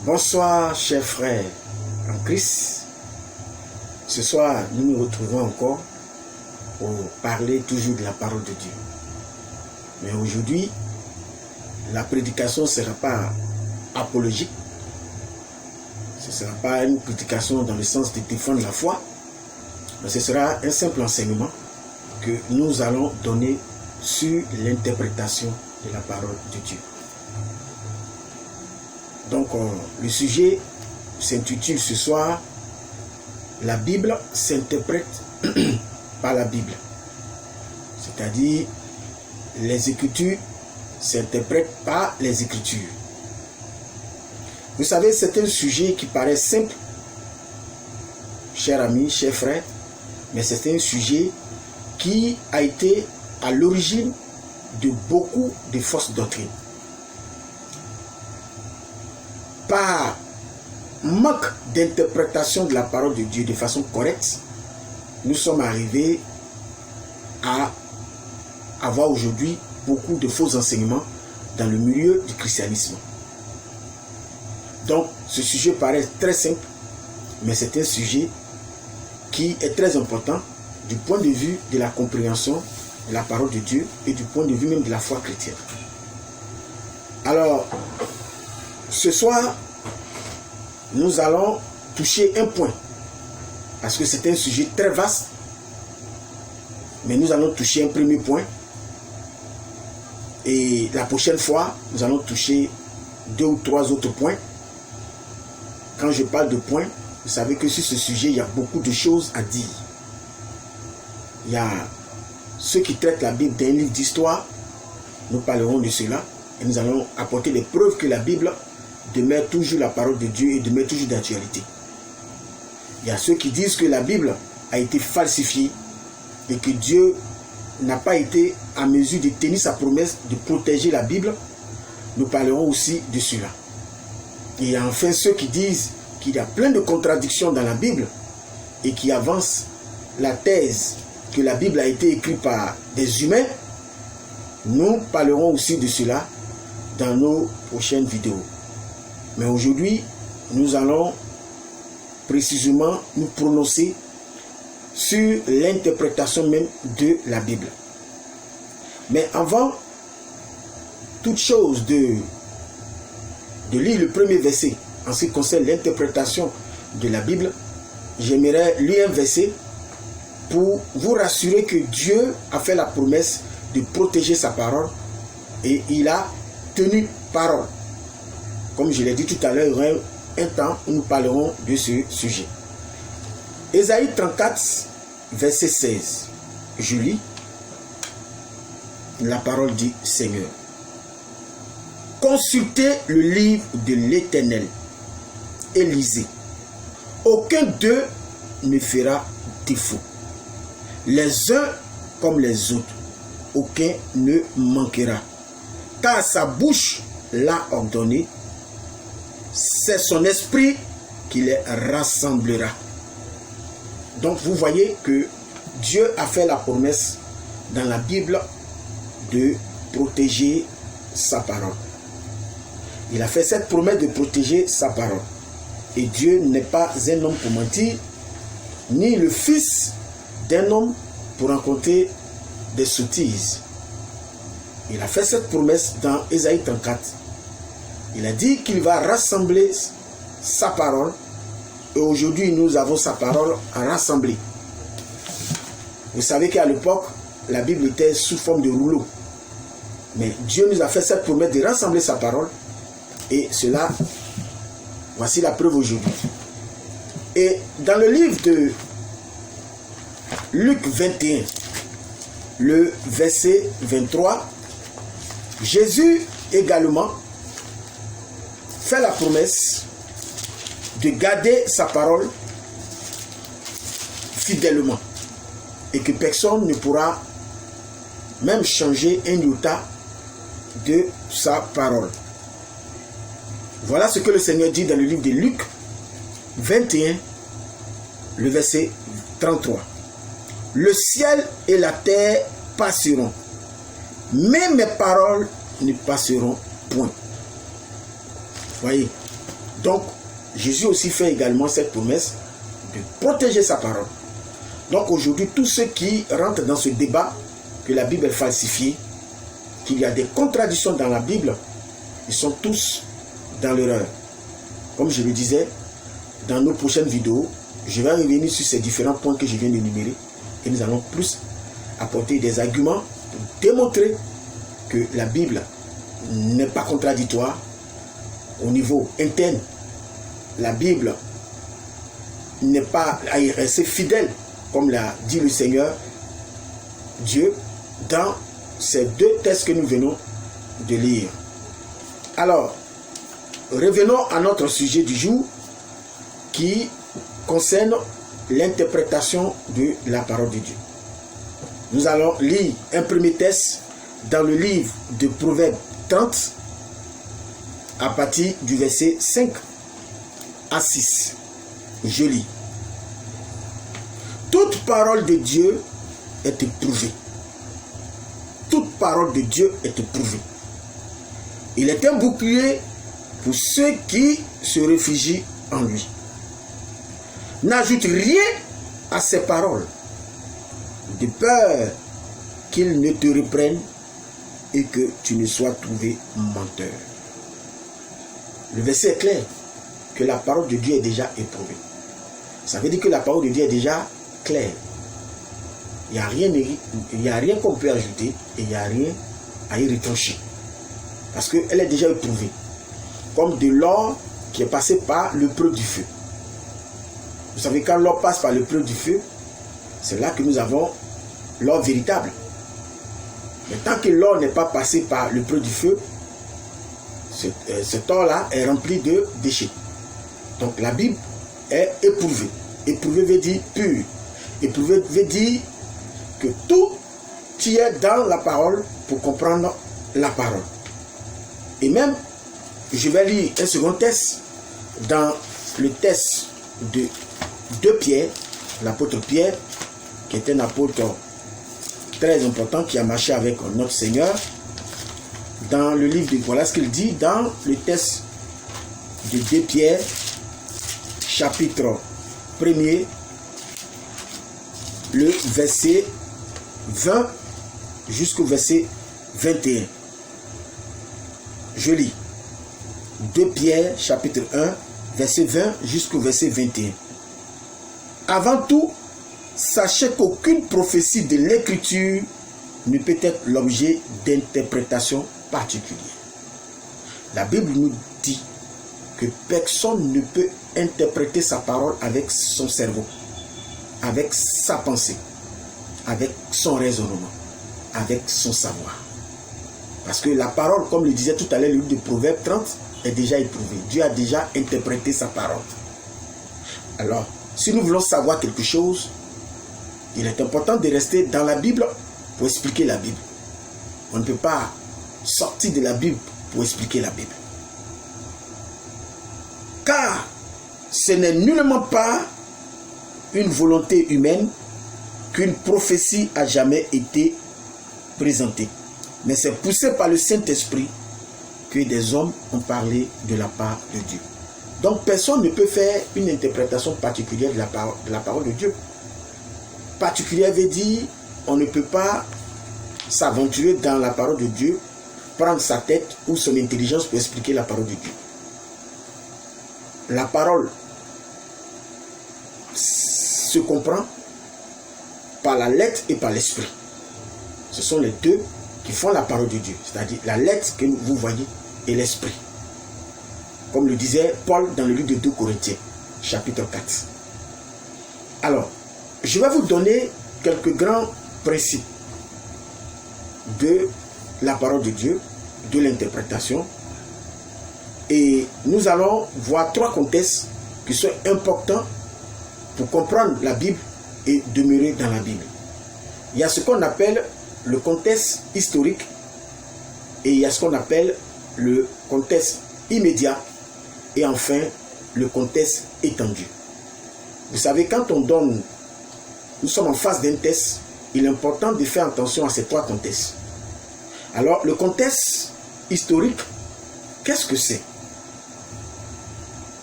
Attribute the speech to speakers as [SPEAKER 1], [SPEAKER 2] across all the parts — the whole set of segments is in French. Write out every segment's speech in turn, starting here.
[SPEAKER 1] Bonsoir chers frères en Christ. Ce soir, nous nous retrouvons encore pour parler toujours de la parole de Dieu. Mais aujourd'hui, la prédication ne sera pas apologique. Ce ne sera pas une prédication dans le sens de défendre la foi. Mais ce sera un simple enseignement que nous allons donner sur l'interprétation de la parole de Dieu. Donc, le sujet s'intitule ce soir « La Bible s'interprète par la Bible ». C'est-à-dire, les Écritures s'interprètent par les Écritures. Vous savez, c'est un sujet qui paraît simple, chers amis, chers frères, mais c'est un sujet qui a été à l'origine de beaucoup de fausses doctrines. Par manque d'interprétation de la parole de Dieu de façon correcte, nous sommes arrivés à avoir aujourd'hui beaucoup de faux enseignements dans le milieu du christianisme. Donc, ce sujet paraît très simple, mais c'est un sujet qui est très important du point de vue de la compréhension de la parole de Dieu et du point de vue même de la foi chrétienne. Alors, ce soir, nous allons toucher un point, parce que c'est un sujet très vaste, mais nous allons toucher un premier point, et la prochaine fois, nous allons toucher 2 ou 3 autres points. Quand je parle de points, vous savez que sur ce sujet, il y a beaucoup de choses à dire. Il y a ceux qui traitent la Bible d'un livre d'histoire, nous parlerons de cela, et nous allons apporter des preuves que la Bible demeure toujours la parole de Dieu et demeure toujours d'actualité. Il y a ceux qui disent que la Bible a été falsifiée et que Dieu n'a pas été en mesure de tenir sa promesse de protéger la Bible. Nous parlerons aussi de cela. Et il y a enfin ceux qui disent qu'il y a plein de contradictions dans la Bible et qui avancent la thèse que la Bible a été écrite par des humains. Nous parlerons aussi de cela dans nos prochaines vidéos. Mais aujourd'hui, nous allons précisément nous prononcer sur l'interprétation même de la Bible. Mais avant toute chose de lire le premier verset en ce qui concerne l'interprétation de la Bible, j'aimerais lire un verset pour vous rassurer que Dieu a fait la promesse de protéger sa parole et il a tenu parole. Comme je l'ai dit tout à l'heure, il y aura un temps où nous parlerons de ce sujet. Ésaïe 34, verset 16. Je lis la parole du Seigneur. Consultez le livre de l'Éternel et lisez. Aucun d'eux ne fera défaut. Les uns comme les autres, aucun ne manquera. Car sa bouche l'a ordonné, c'est son esprit qui les rassemblera. Donc vous voyez que Dieu a fait la promesse dans la Bible de protéger sa parole. Il a fait cette promesse de protéger sa parole. Et Dieu n'est pas un homme pour mentir, ni le fils d'un homme pour raconter des sottises. Il a fait cette promesse dans Ésaïe 34. Il a dit qu'il va rassembler sa parole. Et aujourd'hui, nous avons sa parole rassemblée. Vous savez qu'à l'époque, la Bible était sous forme de rouleau. Mais Dieu nous a fait cette promesse de rassembler sa parole. Et cela, voici la preuve aujourd'hui. Et dans le livre de Luc 21, le verset 23, Jésus également fait la promesse de garder sa parole fidèlement et que personne ne pourra même changer un iota de sa parole. Voilà ce que le Seigneur dit dans le livre de Luc 21, le verset 33. Le ciel et la terre passeront, mais mes paroles ne passeront point. Voyez, Donc, Jésus aussi fait également cette promesse de protéger sa parole. Donc aujourd'hui, tous ceux qui rentrent dans ce débat que la Bible est falsifiée, qu'il y a des contradictions dans la Bible, ils sont tous dans l'erreur. Comme je le disais, dans nos prochaines vidéos, je vais revenir sur ces différents points que je viens d'énumérer et nous allons plus apporter des arguments pour démontrer que la Bible n'est pas contradictoire au niveau interne. La Bible n'est pas à y rester fidèle, comme l'a dit le Seigneur Dieu dans ces deux textes que nous venons de lire. Alors, revenons à notre sujet du jour qui concerne l'interprétation de la parole de Dieu. Nous allons lire un premier texte dans le livre de Proverbes 30 à partir du verset 5 à 6. Je lis. Toute parole de Dieu est éprouvée. Toute parole de Dieu est éprouvée. Il est un bouclier pour ceux qui se réfugient en lui. N'ajoute rien à ces paroles, de peur qu'ils ne te reprennent et que tu ne sois trouvé menteur. Le verset est clair, que la parole de Dieu est déjà éprouvée. Ça veut dire que la parole de Dieu est déjà claire. Il n'y a rien qu'on peut ajouter et il n'y a rien à y retrancher. Parce qu'elle est déjà éprouvée. Comme de l'or qui est passé par l'épreuve du feu. Vous savez, quand l'or passe par l'épreuve du feu, c'est là que nous avons l'or véritable. Mais tant que l'or n'est pas passé par l'épreuve du feu, cet or-là est rempli de déchets. Donc la Bible est éprouvée. Éprouvée veut dire pur. Éprouvée veut dire que tout y est dans la parole pour comprendre la parole. Et même, je vais lire un second texte dans le texte de Pierre, l'apôtre Pierre, qui est un apôtre très important qui a marché avec notre Seigneur. Dans le livre de voilà ce qu'il dit dans le texte de 2 Pierre, chapitre 1er, le verset 20 jusqu'au verset 21. Je lis. 2 Pierre, chapitre 1, verset 20 jusqu'au verset 21. Avant tout, sachez qu'aucune prophétie de l'Écriture ne peut être l'objet d'interprétation particulière. La Bible nous dit que personne ne peut interpréter sa parole avec son cerveau, avec sa pensée, avec son raisonnement, avec son savoir. Parce que la parole, comme le disait tout à l'heure le livre de Proverbes 30, est déjà éprouvée. Dieu a déjà interprété sa parole. Alors, si nous voulons savoir quelque chose, il est important de rester dans la Bible pour expliquer la Bible. On ne peut pas sortir de la Bible pour expliquer la Bible. Car ce n'est nullement pas une volonté humaine qu'une prophétie a jamais été présentée. Mais c'est poussé par le Saint-Esprit que des hommes ont parlé de la part de Dieu. Donc personne ne peut faire une interprétation particulière de la parole de Dieu. Particulière veut dire on ne peut pas s'aventurer dans la parole de Dieu, prendre sa tête ou son intelligence pour expliquer la parole de Dieu. La parole se comprend par la lettre et par l'esprit. Ce sont les deux qui font la parole de Dieu, c'est-à-dire la lettre que vous voyez et l'esprit. Comme le disait Paul dans le livre de 2 Corinthiens, chapitre 4. Alors, je vais vous donner quelques grands principes de la parole de Dieu, de l'interprétation. Et nous allons voir 3 contextes qui sont importants pour comprendre la Bible et demeurer dans la Bible. Il y a ce qu'on appelle le contexte historique et il y a ce qu'on appelle le contexte immédiat et enfin le contexte étendu. Vous savez, quand nous sommes en face d'un texte, il est important de faire attention à ces 3 contextes. Alors, le contexte historique, qu'est-ce que c'est?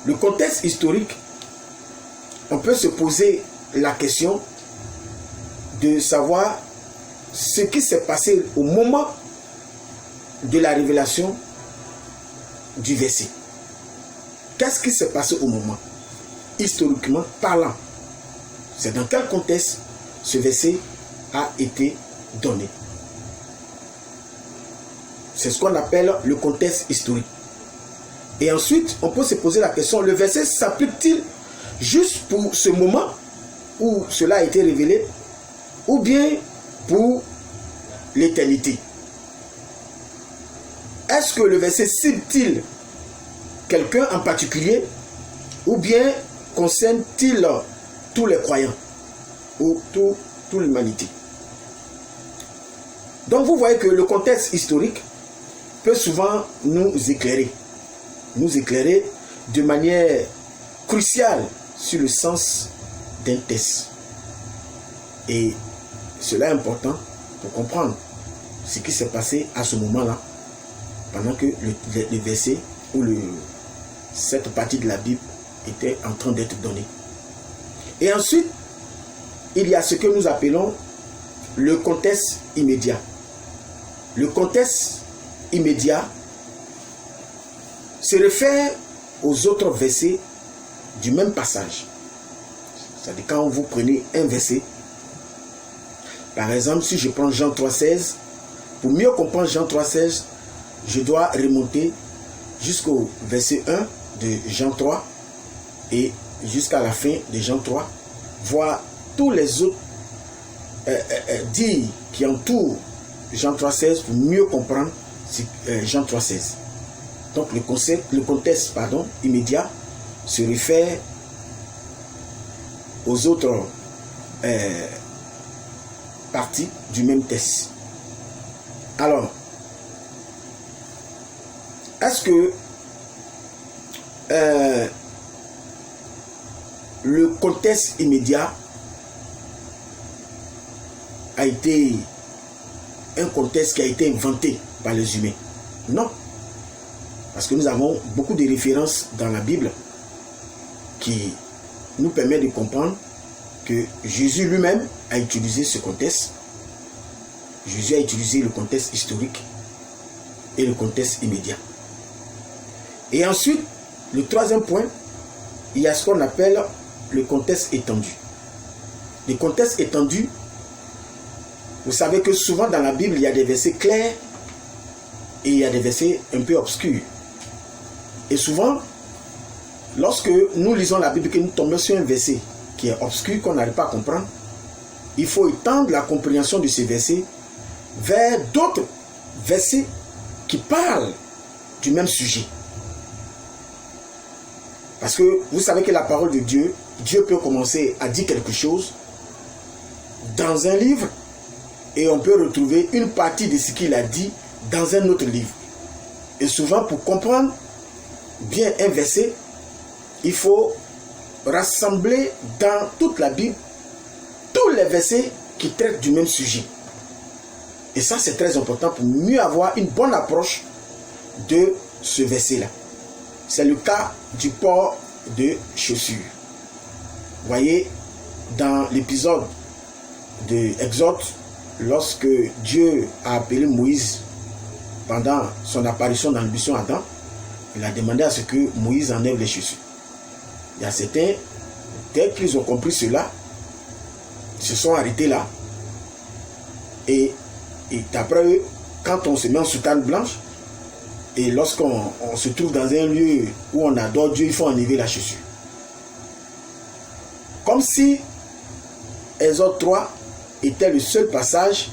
[SPEAKER 1] le contexte historique, on peut se poser la question de savoir ce qui s'est passé au moment de la révélation du verset. Qu'est-ce qui s'est passé au moment, historiquement parlant? C'est dans quel contexte ce verset a été donné? C'est ce qu'on appelle le contexte historique. Et ensuite, on peut se poser la question, le verset s'applique-t-il juste pour ce moment où cela a été révélé, ou bien pour l'éternité? Est-ce que le verset cible-t-il quelqu'un en particulier, ou bien concerne-t-il tous les croyants ou toute l'humanité? Donc vous voyez que le contexte historique peut souvent nous éclairer de manière cruciale sur le sens d'un texte. Et cela est important pour comprendre ce qui s'est passé à ce moment-là, pendant que le verset ou cette partie de la Bible était en train d'être donnée. Et ensuite, il y a ce que nous appelons le contexte immédiat. Le contexte immédiat se réfère aux autres versets du même passage. C'est-à-dire quand vous prenez un verset, par exemple, si je prends Jean 3,16, pour mieux comprendre Jean 3,16, je dois remonter jusqu'au verset 1 de Jean 3 et jusqu'à la fin de Jean 3, voir tous les autres dits qui entourent Jean 3,16 pour mieux comprendre Jean 3,16. Donc le contexte immédiat se réfère aux autres parties du même texte. Alors, est-ce que le contexte immédiat a été un contexte qui a été inventé par les humains? Non. Parce que nous avons beaucoup de références dans la Bible qui nous permettent de comprendre que Jésus lui-même a utilisé ce contexte. Jésus a utilisé le contexte historique et le contexte immédiat. Et ensuite, le troisième point, il y a ce qu'on appelle le contexte étendu. Le contexte étendu, vous savez que souvent dans la Bible, il y a des versets clairs et il y a des versets un peu obscurs. Et souvent, lorsque nous lisons la Bible, que nous tombons sur un verset qui est obscur, qu'on n'arrive pas à comprendre, il faut étendre la compréhension de ces versets vers d'autres versets qui parlent du même sujet. Parce que vous savez que la parole de Dieu, Dieu peut commencer à dire quelque chose dans un livre et on peut retrouver une partie de ce qu'il a dit dans un autre livre. Et souvent, pour comprendre bien un verset, il faut rassembler dans toute la Bible tous les versets qui traitent du même sujet. Et ça, c'est très important pour mieux avoir une bonne approche de ce verset-là. C'est le cas du port de chaussures. Vous voyez, dans l'épisode de Exode, lorsque Dieu a appelé Moïse pendant son apparition dans le buisson Adam, il a demandé à ce que Moïse enlève les chaussures. Il y a certains, dès qu'ils ont compris cela, ils se sont arrêtés là. Et d'après eux, quand on se met en soutane blanche, et lorsqu'on se trouve dans un lieu où on adore Dieu, il faut enlever la chaussure. Comme si Exode 3 était le seul passage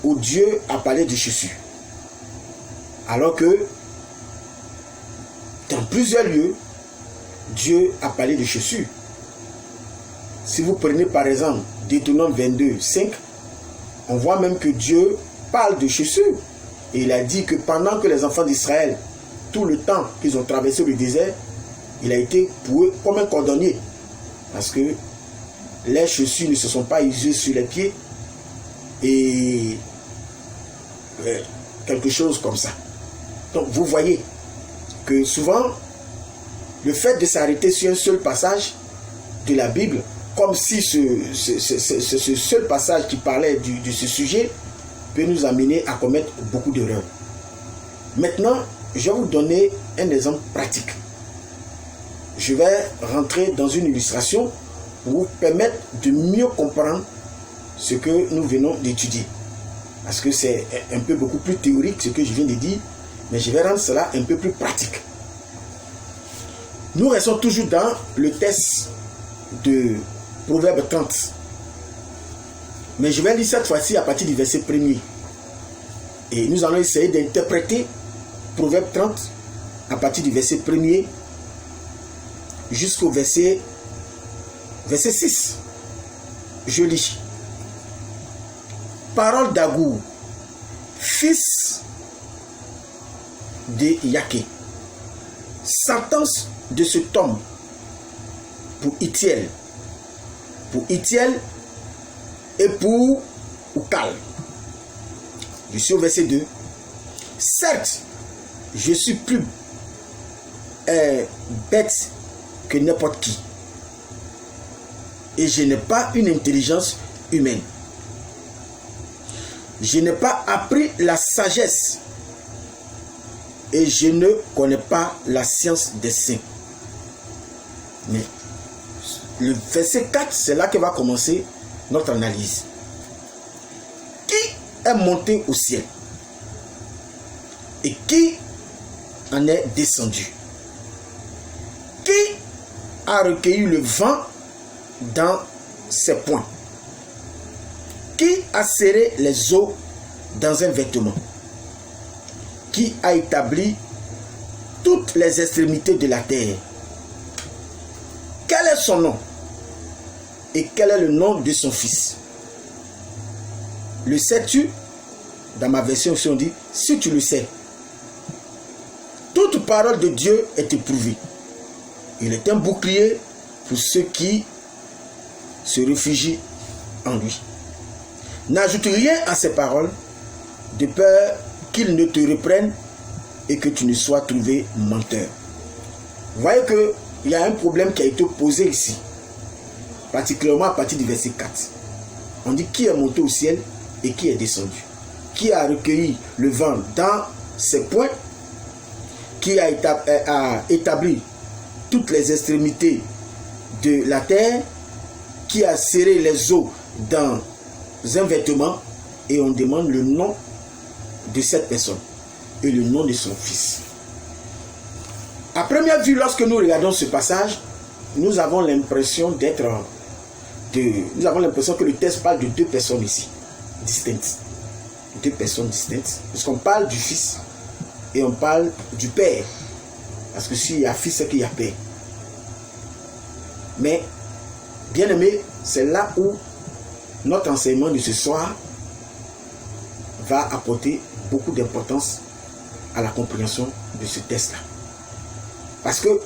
[SPEAKER 1] où Dieu a parlé de chaussures. Alors que dans plusieurs lieux, Dieu a parlé de chaussures. Si vous prenez par exemple Deutéronome 22, 5, on voit même que Dieu parle de chaussures. Et il a dit que pendant que les enfants d'Israël, tout le temps qu'ils ont traversé le désert, il a été pour eux comme un cordonnier. Parce que les chaussures ne se sont pas usées sur les pieds. Et quelque chose comme ça. Donc vous voyez que souvent, le fait de s'arrêter sur un seul passage de la Bible, comme si ce seul passage qui parlait de ce sujet peut nous amener à commettre beaucoup d'erreurs. Maintenant, je vais vous donner un exemple pratique. Je vais rentrer dans une illustration pour vous permettre de mieux comprendre ce que nous venons d'étudier. Parce que c'est un peu beaucoup plus théorique ce que je viens de dire, mais je vais rendre cela un peu plus pratique. Nous restons toujours dans le texte de Proverbe 30. Mais je vais lire cette fois-ci à partir du verset 1er. Et nous allons essayer d'interpréter Proverbe 30 à partir du verset 1er jusqu'au verset 6. Je lis. Parole d'Agour, fils de Yaké. Sentence de cet homme pour Itiel et pour Ukal. Je suis au verset 2. Certes, je suis plus bête que n'importe qui, et je n'ai pas une intelligence humaine. Je n'ai pas appris la sagesse, et je ne connais pas la science des saints. Mais le verset 4, c'est là que va commencer notre analyse. Qui est monté au ciel et qui en est descendu? Qui a recueilli le vent dans ses poings? Qui a serré les eaux dans un vêtement? Qui a établi toutes les extrémités de la terre? Quel est son nom? Et quel est le nom de son fils? Le sais-tu? Dans ma version, on dit, si tu le sais. Toute parole de Dieu est éprouvée. Il est un bouclier pour ceux qui se réfugient en lui. N'ajoute rien à ces paroles, de peur qu'ils ne te reprennent et que tu ne sois trouvé menteur. Vous voyez qu'il y a un problème qui a été posé ici, particulièrement à partir du verset 4. On dit qui est monté au ciel et qui est descendu. Qui a recueilli le vent dans ses poings, qui a établi toutes les extrémités de la terre, qui a serré les eaux dans un vêtement, et on demande le nom de cette personne et le nom de son fils. À première vue, lorsque nous regardons ce passage, nous avons l'impression nous avons l'impression que le texte parle de deux personnes ici, distinctes. Deux personnes distinctes. Parce qu'on parle du fils et on parle du père. Parce que s'il y a fils, c'est qu'il y a père. Mais, bien aimé, c'est là où notre enseignement de ce soir va apporter beaucoup d'importance à la compréhension de ce texte-là. Parce que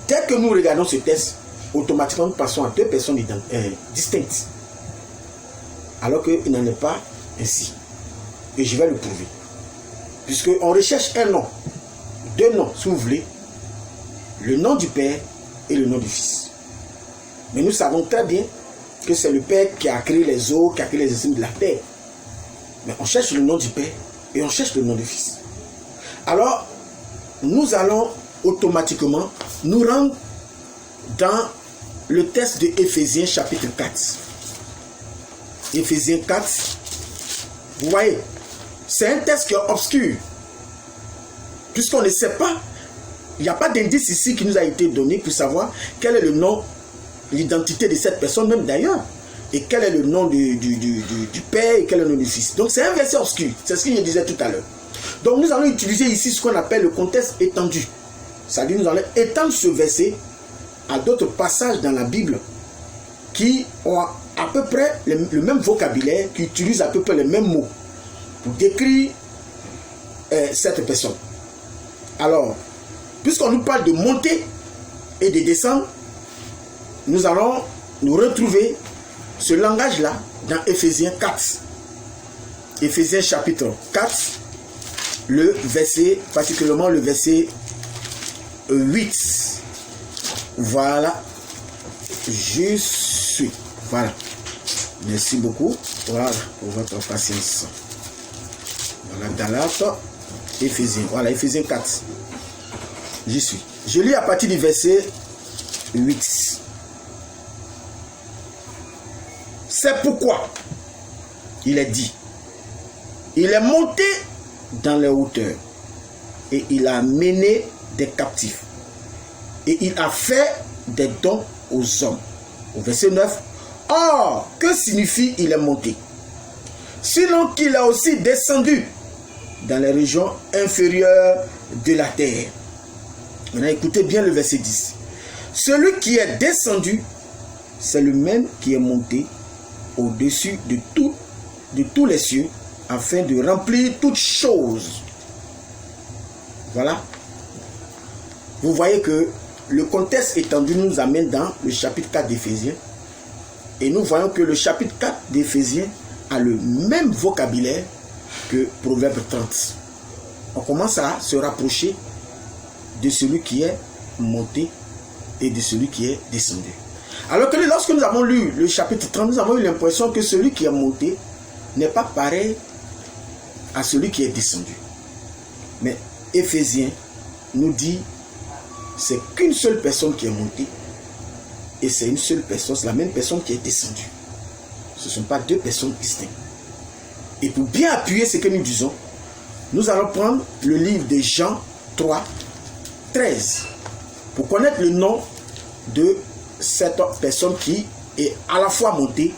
[SPEAKER 1] dès que nous regardons ce texte, automatiquement nous passons à deux personnes distinctes. Alors qu'il n'en est pas ainsi. Et je vais le prouver. Puisqu'on recherche un nom, deux noms, si vous voulez, le nom du Père et le nom du Fils. Mais nous savons très bien que c'est le Père qui a créé les eaux, qui a créé les esprits de la terre. Mais on cherche le nom du Père et on cherche le nom du Fils. Alors, nous allons automatiquement nous rendre dans le texte de Éphésiens chapitre 4. Éphésiens 4, vous voyez, c'est un texte qui est obscur. Puisqu'on ne sait pas, il n'y a pas d'indice ici qui nous a été donné pour savoir quel est le nom, l'identité de cette personne, même d'ailleurs. Et quel est le nom du Père et quel est le nom du Fils. Donc c'est un verset obscur. C'est ce que je disais tout à l'heure. Donc nous allons utiliser ici ce qu'on appelle le contexte étendu. C'est-à-dire nous allons étendre ce verset à d'autres passages dans la Bible qui ont à peu près le même vocabulaire, qui utilisent à peu près les mêmes mots pour décrire cette personne. Alors, puisqu'on nous parle de monter et de descendre, nous allons nous retrouver ce langage-là dans Éphésiens 4. Éphésiens chapitre 4, le verset, particulièrement le verset 8. Voilà. Je suis. Voilà. Merci beaucoup. Voilà pour votre patience. Voilà, Galates, Éphésiens. Voilà, Éphésiens 4. J'y suis. Je lis à partir du verset 8. C'est pourquoi il est dit, il est monté dans les hauteurs et il a mené des captifs et il a fait des dons aux hommes. Au verset 9, or, que signifie il est monté? Sinon qu'il est aussi descendu dans les régions inférieures de la terre. Maintenant, écoutez bien le verset 10. Celui qui est descendu, c'est le même qui est monté au-dessus de tous les cieux, afin de remplir toutes choses. Voilà. Vous voyez que le contexte étendu nous amène dans le chapitre 4 d'Éphésiens. Et nous voyons que le chapitre 4 d'Éphésiens a le même vocabulaire que Proverbe 30. On commence à se rapprocher de celui qui est monté et de celui qui est descendu. Alors que lorsque nous avons lu le chapitre 30, nous avons eu l'impression que celui qui est monté n'est pas pareil à celui qui est descendu. Mais Éphésiens nous dit c'est qu'une seule personne qui est montée et c'est une seule personne, c'est la même personne qui est descendue. Ce ne sont pas deux personnes distinctes. Et pour bien appuyer ce que nous disons, nous allons prendre le livre de Jean 3, 13 pour connaître le nom de cette personne qui est à la fois montée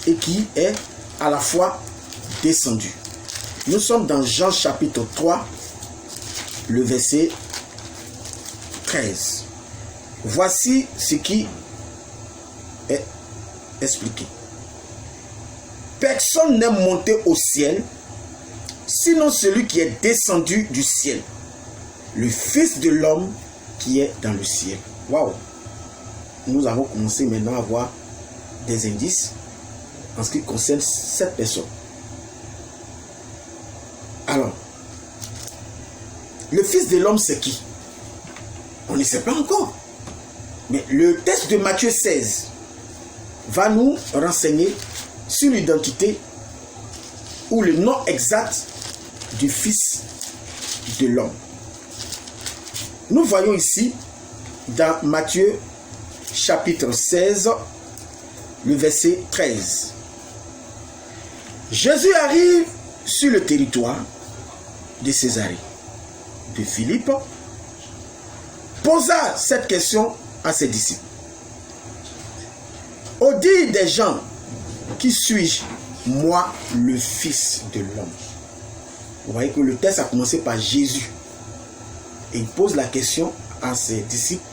[SPEAKER 1] et qui est à la fois descendue. Nous sommes dans Jean chapitre 3, le verset 13. Voici ce qui est expliqué. Personne n'est monté au ciel, sinon celui qui est descendu du ciel, le Fils de l'homme qui est dans le ciel. Waouh! Nous avons commencé maintenant à avoir des indices en ce qui concerne cette personne. Alors, le Fils de l'homme, c'est qui? On ne sait pas encore. Mais le texte de Matthieu 16 va nous renseigner sur l'identité ou le nom exact du Fils de l'homme. Nous voyons ici, dans Matthieu chapitre 16, le verset 13. Jésus arrive sur le territoire de Césarée de Philippe, posa cette question à ses disciples. Au dire des gens, qui suis-je, moi, le Fils de l'homme? Vous voyez que le texte a commencé par Jésus. Et il pose la question à ses disciples.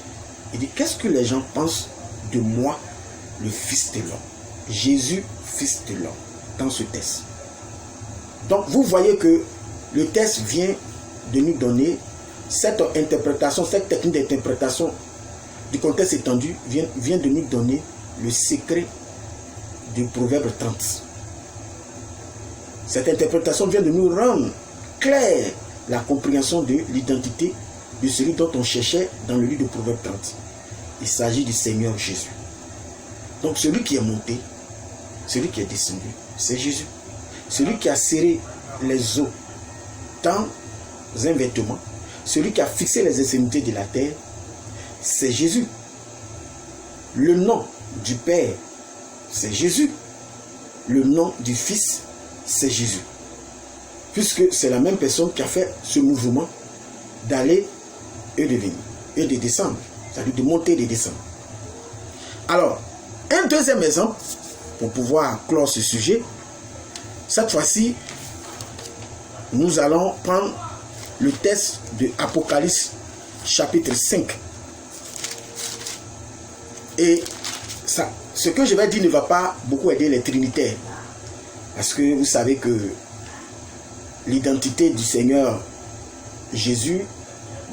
[SPEAKER 1] Il dit, qu'est-ce que les gens pensent de moi, le Fils de l'homme? Jésus, Fils de l'homme, dans ce texte. Donc, vous voyez que le texte vient de nous donner cette interprétation, cette technique d'interprétation du contexte étendu vient de nous donner le secret du Proverbe 30. Cette interprétation vient de nous rendre clair la compréhension de l'identité de celui dont on cherchait dans le livre de Proverbe 30. Il s'agit du Seigneur Jésus. Donc celui qui est monté, celui qui est descendu, c'est Jésus. Celui qui a serré les eaux dans un vêtement, celui qui a fixé les extrémités de la terre, c'est Jésus. Le nom du Père, c'est Jésus. Le nom du Fils, c'est Jésus. Puisque c'est la même personne qui a fait ce mouvement d'aller et de venir, et de descendre. C'est-à-dire de monter et de descendre. Alors, un deuxième exemple, pour pouvoir clore ce sujet, cette fois-ci, nous allons prendre le texte de Apocalypse chapitre 5. Et ça, ce que je vais dire ne va pas beaucoup aider les trinitaires. Parce que vous savez que l'identité du Seigneur Jésus,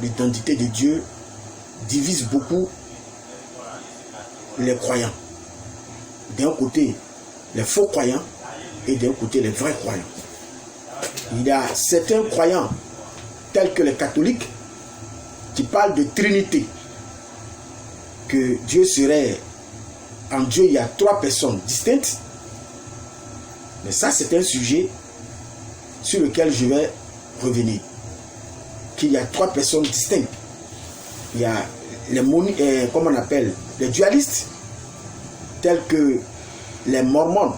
[SPEAKER 1] l'identité de Dieu, divise beaucoup les croyants. D'un côté, les faux croyants et d'un côté, les vrais croyants. Il y a certains croyants, tels que les catholiques, qui parlent de Trinité. que Dieu serait... En Dieu, il y a 3 personnes distinctes. Mais ça, c'est un sujet sur lequel je vais revenir. Qu'il y a 3 personnes distinctes. Il y a comment on appelle, les dualistes, tels que les Mormons,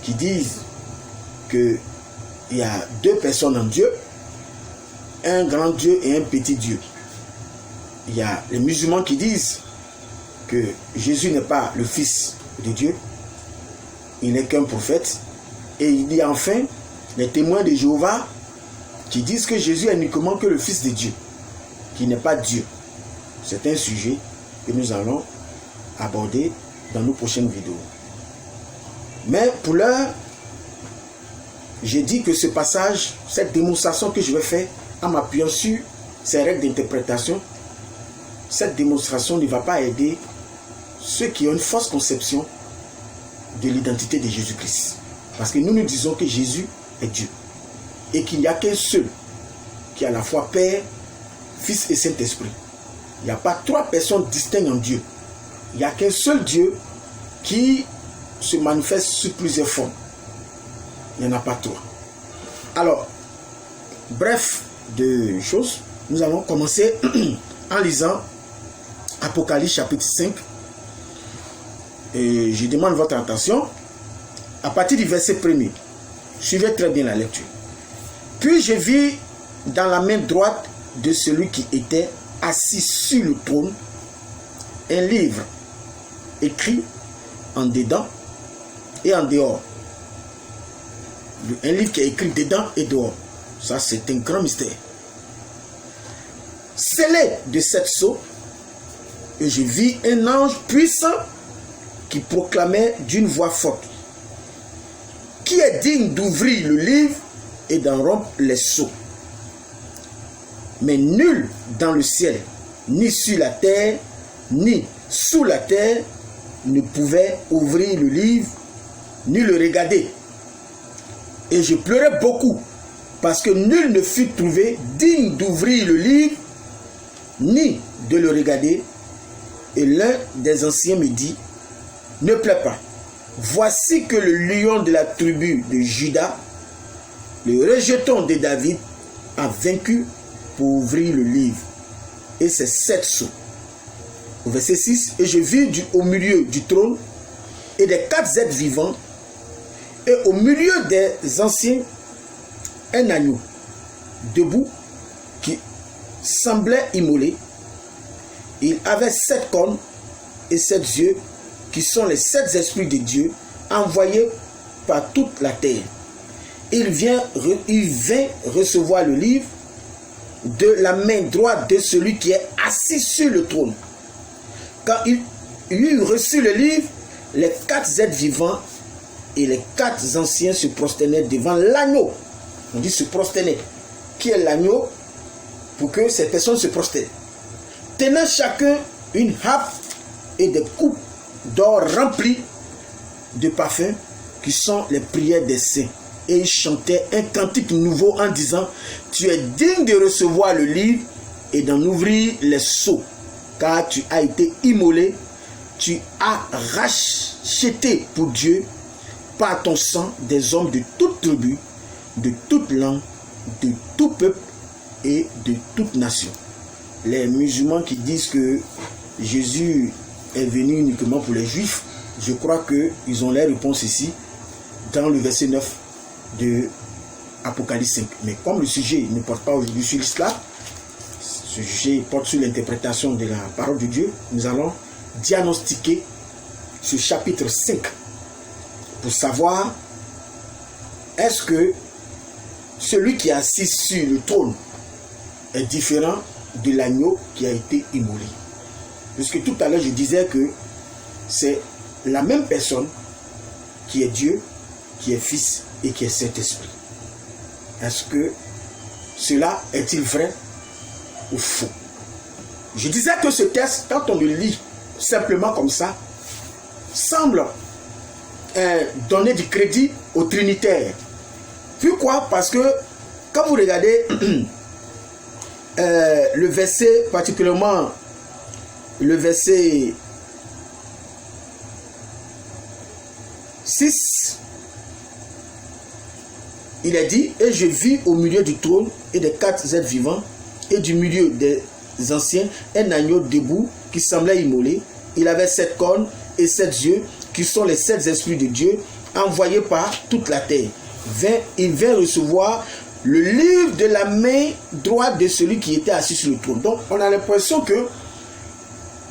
[SPEAKER 1] qui disent qu'il y a 2 personnes en Dieu, un grand Dieu et un petit Dieu. Il y a les musulmans qui disent que Jésus n'est pas le Fils de Dieu, il n'est qu'un prophète. Et il y a enfin les témoins de Jéhovah qui disent que Jésus est uniquement que le Fils de Dieu, qui n'est pas Dieu. C'est un sujet que nous allons aborder dans nos prochaines vidéos. Mais pour l'heure, j'ai dit que ce passage, cette démonstration que je vais faire en m'appuyant sur ces règles d'interprétation, cette démonstration ne va pas aider ceux qui ont une fausse conception de l'identité de Jésus-Christ. Parce que nous disons que Jésus est Dieu. Et qu'il n'y a qu'un seul qui est à la fois Père, Fils et Saint-Esprit. Il n'y a pas 3 personnes distinctes en Dieu. Il n'y a qu'un seul Dieu qui se manifeste sous plusieurs formes. Il n'y en a pas 3. Alors, bref de choses, nous allons commencer en lisant Apocalypse chapitre 5. Et je demande votre attention à partir du verset 1er. Suivez très bien la lecture. Puis je vis dans la main droite de celui qui était assis sur le trône un livre écrit en dedans et en dehors. Un livre qui est écrit dedans et dehors. Ça, c'est un grand mystère. Scellé de 7 sceaux, et je vis un ange puissant qui proclamait d'une voix forte: qui est digne d'ouvrir le livre et d'en rompre les sceaux? Mais nul dans le ciel, ni sur la terre, ni sous la terre, ne pouvait ouvrir le livre, ni le regarder. Et je pleurais beaucoup, parce que nul ne fut trouvé digne d'ouvrir le livre, ni de le regarder. Et l'un des anciens me dit: ne pleure pas. Voici que le lion de la tribu de Juda, le rejeton de David, a vaincu pour ouvrir le livre. Et c'est 7 sceaux. Au verset 6, et je vis au milieu du trône et des 4 êtres vivants, et au milieu des anciens, un agneau debout qui semblait immolé. Il avait 7 cornes et 7 yeux, qui sont les 7 esprits de Dieu envoyés par toute la terre. Il vint recevoir le livre de la main droite de celui qui est assis sur le trône. Quand il eut reçu le livre, les 4 êtres vivants et les 4 anciens se prosternaient devant l'agneau. On dit se prosterner. Qui est l'agneau? Pour que ces personnes se prosternent. Tenant chacun une harpe et des coupes d'or remplies de parfums qui sont les prières des saints. Et il chantait un cantique nouveau en disant: tu es digne de recevoir le livre et d'en ouvrir les sceaux, car tu as été immolé, tu as racheté pour Dieu par ton sang des hommes de toute tribu, de toute langue, de tout peuple et de toute nation. Les musulmans qui disent que Jésus est venu uniquement pour les juifs, je crois qu'ils ont les réponses ici dans le verset 9 de Apocalypse 5. Mais comme le sujet ne porte pas aujourd'hui sur l'islam, ce sujet porte sur l'interprétation de la parole de Dieu, nous allons diagnostiquer ce chapitre 5 pour savoir est-ce que celui qui est assis sur le trône est différent de l'agneau qui a été immolé. Puisque tout à l'heure je disais que c'est la même personne qui est Dieu, qui est Fils et qui est Saint-Esprit. Est-ce que cela est-il vrai ou faux? Je disais que ce texte, quand on le lit simplement comme ça, semble donner du crédit aux Trinitaires. Pourquoi? Parce que quand vous regardez le verset, particulièrement le verset 6, il est dit, et je vis au milieu du trône et des 4 êtres vivants et du milieu des anciens un agneau debout qui semblait immolé. Il avait 7 cornes et 7 yeux qui sont les 7 esprits de Dieu envoyés par toute la terre. Il vint recevoir le livre de la main droite de celui qui était assis sur le trône. Donc on a l'impression que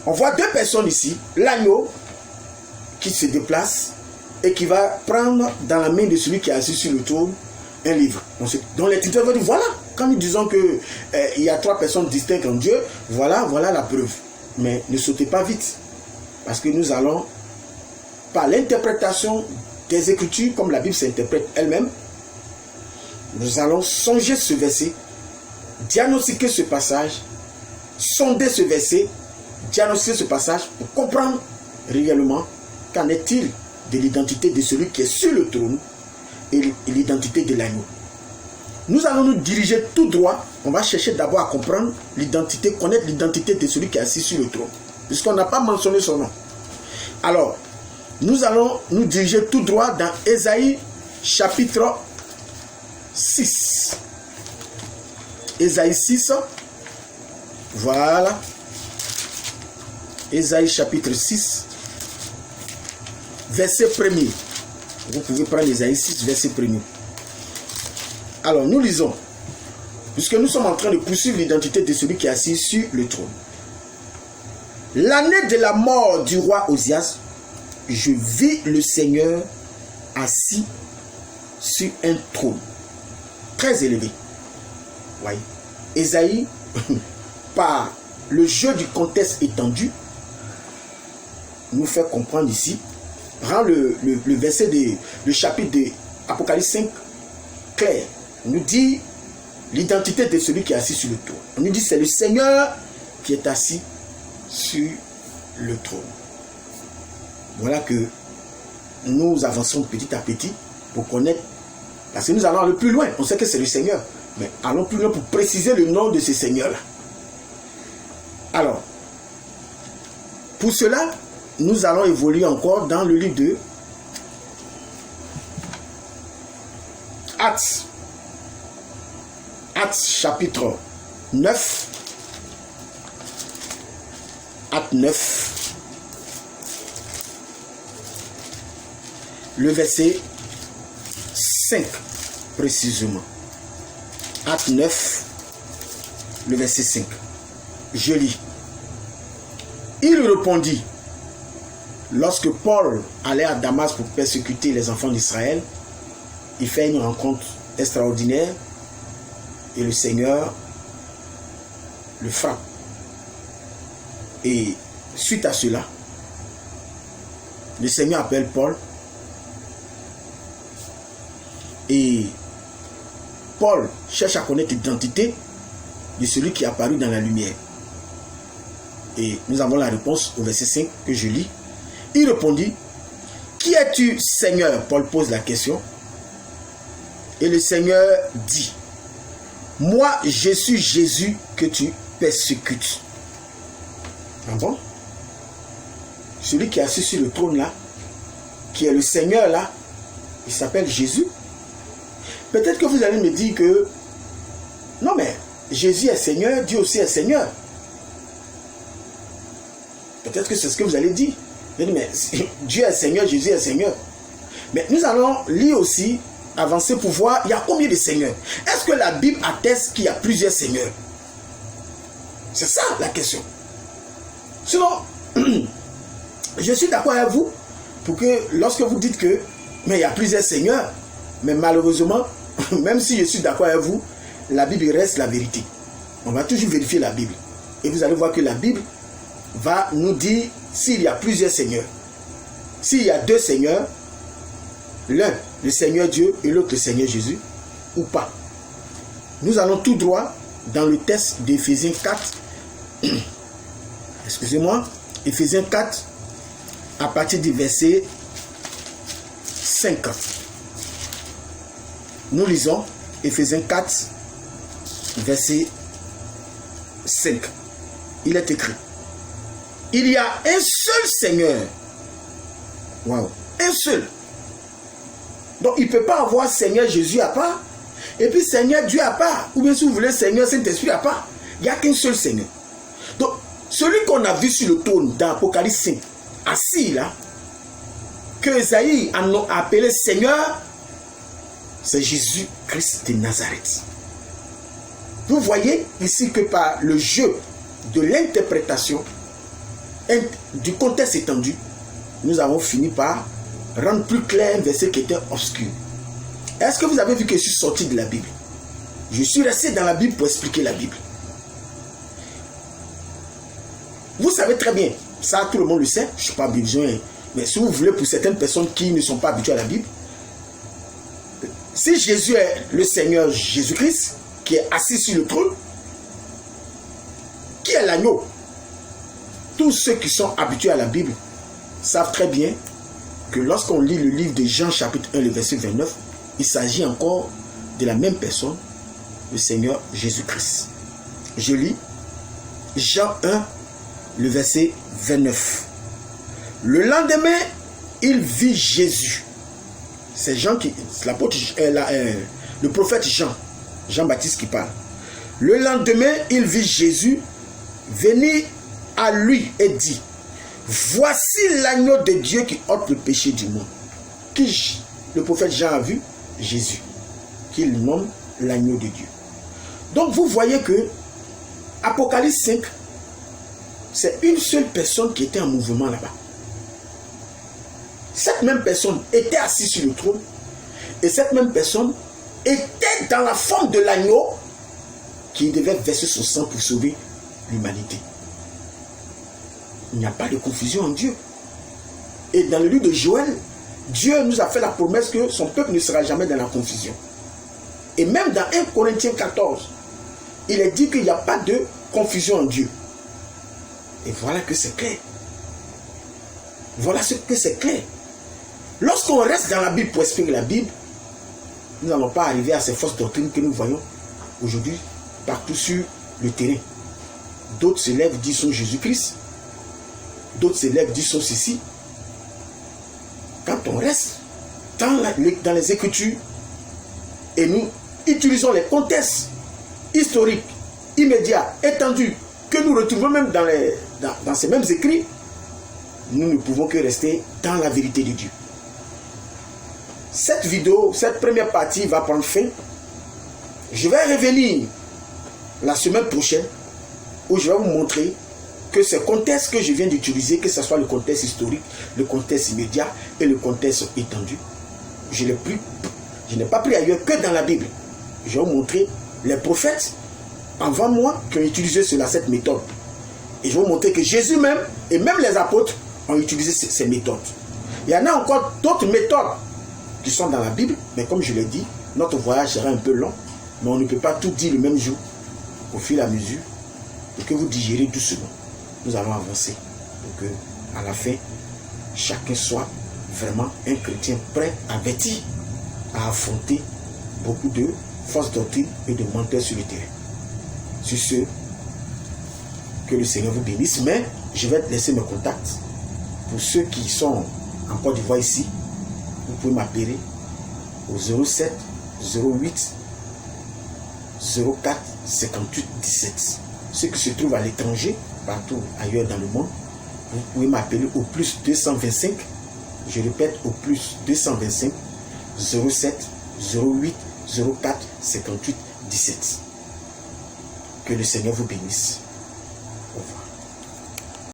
[SPEAKER 1] on voit 2 personnes ici, l'agneau qui se déplace et qui va prendre dans la main de celui qui est assis sur le trône un livre. Donc les titulaires vont dire, voilà, quand nous disons que il y a 3 personnes distinctes en Dieu, voilà la preuve. Mais ne sautez pas vite, parce que nous allons, par l'interprétation des Écritures, comme la Bible s'interprète elle-même, nous allons songer ce verset, diagnostiquer ce passage, sonder ce verset, diagnostiquer ce passage pour comprendre réellement qu'en est-il de l'identité de celui qui est sur le trône et l'identité de l'agneau. Nous allons nous diriger tout droit. On va chercher d'abord à comprendre l'identité, connaître l'identité de celui qui est assis sur le trône, puisqu'on n'a pas mentionné son nom. Alors, nous allons nous diriger tout droit dans Ésaïe chapitre 6. Ésaïe 6. Voilà. Ésaïe chapitre 6. Verset 1er. Vous pouvez prendre Ésaïe 6, verset 1er. Alors, nous lisons. Puisque nous sommes en train de poursuivre l'identité de celui qui est assis sur le trône. L'année de la mort du roi Osias, je vis le Seigneur assis sur un trône très élevé. Oui. Ésaïe, par le jeu du contexte étendu, nous fait comprendre ici, rend le verset le chapitre de Apocalypse 5 clair. On nous dit l'identité de celui qui est assis sur le trône. On nous dit c'est le Seigneur qui est assis sur le trône. Voilà que nous avançons petit à petit pour connaître, parce que nous allons aller plus loin. On sait que c'est le Seigneur, mais allons plus loin pour préciser le nom de ce Seigneur-là. Alors, pour cela, nous allons évoluer encore dans le livre de Actes. Actes chapitre 9. Actes 9. Le verset 5 précisément. Actes 9. Le verset 5. Je lis. Il répondit, lorsque Paul allait à Damas pour persécuter les enfants d'Israël, il fait une rencontre extraordinaire et le Seigneur le frappe. Et suite à cela, le Seigneur appelle Paul et Paul cherche à connaître l'identité de celui qui est apparu dans la lumière. Et nous avons la réponse au verset 5 que je lis. Il répondit, qui es-tu, Seigneur? Paul pose la question. Et le Seigneur dit, moi, je suis Jésus que tu persécutes. Ah bon? Celui qui est assis sur le trône là, qui est le Seigneur là, il s'appelle Jésus. Peut-être que vous allez me dire que, non mais, Jésus est Seigneur, Dieu aussi est Seigneur. Peut-être que c'est ce que vous allez dire. Mais Dieu est Seigneur, Jésus est Seigneur. Mais nous allons lire aussi, avancer pour voir, il y a combien de seigneurs? Est-ce que la Bible atteste qu'il y a plusieurs seigneurs? C'est ça la question. Sinon, je suis d'accord avec vous, pour que lorsque vous dites que, mais il y a plusieurs seigneurs, mais malheureusement, même si je suis d'accord avec vous, la Bible reste la vérité. On va toujours vérifier la Bible. Et vous allez voir que la Bible va nous dire s'il y a plusieurs seigneurs. S'il y a 2 seigneurs, l'un le Seigneur Dieu et l'autre le Seigneur Jésus, ou pas. Nous allons tout droit dans le texte d'Éphésiens 4. Excusez-moi. Éphésiens 4 à partir du verset 5. Nous lisons Éphésiens 4 verset 5. Il est écrit, il y a un seul Seigneur. Waouh, un seul. Donc il ne peut pas avoir Seigneur Jésus à part, et puis Seigneur Dieu à part, ou bien si vous voulez Seigneur Saint-Esprit à part. Il n'y a qu'un seul Seigneur. Donc celui qu'on a vu sur le trône dans Apocalypse 5, assis là, que Esaïe a appelé Seigneur, c'est Jésus-Christ de Nazareth. Vous voyez ici que par le jeu de l'interprétation, du contexte étendu, nous avons fini par rendre plus clair un verset qui était obscur. Est-ce que vous avez vu que je suis sorti de la Bible? Je suis resté dans la Bible pour expliquer la Bible. Vous savez très bien, ça tout le monde le sait, je ne suis pas besoin. Mais si vous voulez, pour certaines personnes qui ne sont pas habituées à la Bible, si Jésus est le Seigneur Jésus-Christ, qui est assis sur le trône, qui est l'agneau? Tous ceux qui sont habitués à la Bible savent très bien que lorsqu'on lit le livre de Jean chapitre 1, le verset 29, il s'agit encore de la même personne, le Seigneur Jésus-Christ. Je lis Jean 1, le verset 29. Le lendemain, il vit Jésus. C'est Jean qui, l'apôtre, le prophète Jean-Baptiste qui parle. Le lendemain, il vit Jésus venir à lui et dit: voici l'agneau de Dieu qui ôte le péché du monde. Qui le prophète Jean a vu? Jésus, qu'il nomme l'agneau de Dieu. Donc vous voyez que Apocalypse 5, c'est une seule personne qui était en mouvement là-bas. Cette même personne était assise sur le trône, et cette même personne était dans la forme de l'agneau qui devait verser son sang pour sauver l'humanité. Il n'y a pas de confusion en Dieu. Et dans le livre de Joël, Dieu nous a fait la promesse que son peuple ne sera jamais dans la confusion. Et même dans 1 Corinthiens 14, il est dit qu'il n'y a pas de confusion en Dieu. Et voilà que c'est clair. Voilà ce que c'est clair. Lorsqu'on reste dans la Bible pour expliquer la Bible, nous n'allons pas arriver à ces fausses doctrines que nous voyons aujourd'hui partout sur le terrain. D'autres se lèvent, disent sont Jésus-Christ. D'autres se lèvent, disent sont ceci. Quand on reste dans les Écritures et nous utilisons les contextes historiques, immédiats, étendus, que nous retrouvons même dans ces mêmes écrits, nous ne pouvons que rester dans la vérité de Dieu. Cette vidéo, cette première partie va prendre fin. Je vais revenir la semaine prochaine où je vais vous montrer que ce contexte que je viens d'utiliser, que ce soit le contexte historique, le contexte immédiat et le contexte étendu, je n'ai pas pris ailleurs que dans la Bible. Je vais vous montrer les prophètes avant moi qui ont utilisé cette méthode. Et je vais vous montrer que Jésus même, et même les apôtres, ont utilisé ces méthodes. Il y en a encore d'autres méthodes qui sont dans la Bible, mais comme je l'ai dit, notre voyage sera un peu long, mais on ne peut pas tout dire le même jour, au fur et à mesure, et que vous digérez doucement. Nous allons avancer pour que, à la fin, chacun soit vraiment un chrétien prêt, averti, à affronter beaucoup de fausses doctrines et de menteurs sur le terrain. Sur ce, que le Seigneur vous bénisse, mais je vais laisser mes contacts. Pour ceux qui sont en Côte d'Ivoire ici, vous pouvez m'appeler au 07 08 04 58 17. Ceux qui se trouvent à l'étranger, partout ailleurs dans le monde, vous pouvez m'appeler au plus 225, je répète, au plus 225 07 08 04 58 17. Que le Seigneur vous bénisse. Au revoir.